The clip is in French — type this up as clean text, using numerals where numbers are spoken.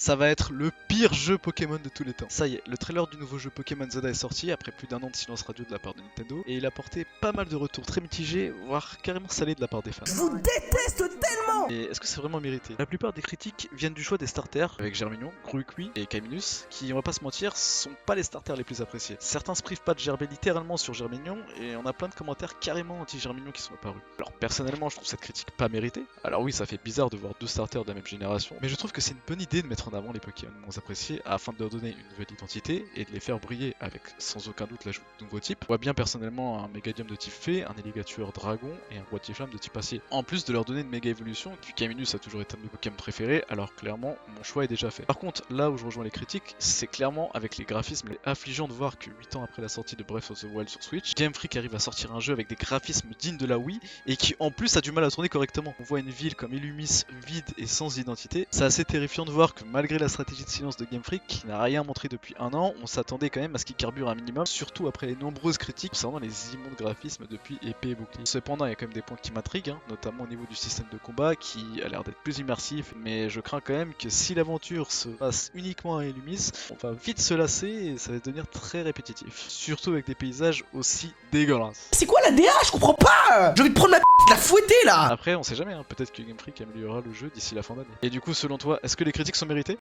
ça va être le pire jeu Pokémon de tous les temps. Ça y est, le trailer du nouveau jeu Pokémon Zelda est sorti après plus d'un an de silence radio de la part de Nintendo et il a porté pas mal de retours très mitigés, voire carrément salés de la part des fans. Je vous déteste tellement. Et est-ce que c'est vraiment mérité? La plupart des critiques viennent du choix des starters, avec Germignon, Grookey et Kaiminus, qui on va pas se mentir, sont pas les starters les plus appréciés. Certains se privent pas de gerber littéralement sur Germignon et on a plein de commentaires carrément anti-Germignon qui sont apparus. Alors personnellement je trouve cette critique pas méritée. Alors oui, ça fait bizarre de voir deux starters de la même génération, mais je trouve que c'est une bonne idée de mettre en avant les Pokémon moins appréciés afin de leur donner une nouvelle identité et de les faire briller avec sans aucun doute l'ajout de nouveaux types. Je vois bien personnellement un Mégadium de type Fée, un Éligature Dragon et un Boîtier-Flamme de type Acier. En plus de leur donner une méga évolution, puis Kaiminus a toujours été un de mes Pokémon préférés, alors clairement mon choix est déjà fait. Par contre, là où je rejoins les critiques, c'est clairement avec les graphismes. Il est affligeant de voir que 8 ans après la sortie de Breath of the Wild sur Switch, Game Freak arrive à sortir un jeu avec des graphismes dignes de la Wii et qui en plus a du mal à tourner correctement. On voit une ville comme Illumis vide et sans identité. C'est assez terrifiant de voir que malgré la stratégie de silence de Game Freak, qui n'a rien montré depuis un an, on s'attendait quand même à ce qu'il carbure un minimum, surtout après les nombreuses critiques concernant les immondes graphismes depuis épée et bouclier. Cependant, il y a quand même des points qui m'intriguent, notamment au niveau du système de combat qui a l'air d'être plus immersif, mais je crains quand même que si l'aventure se passe uniquement à Illumis, on va vite se lasser et ça va devenir très répétitif, surtout avec des paysages aussi dégueulasses. C'est quoi la DA? Je comprends pas. J'ai envie de prendre ma la fouetter là. Après, on sait jamais, peut-être que Game Freak améliorera le jeu d'ici la fin d'année. Et du coup, selon toi, est-ce que les critiques sont méritées?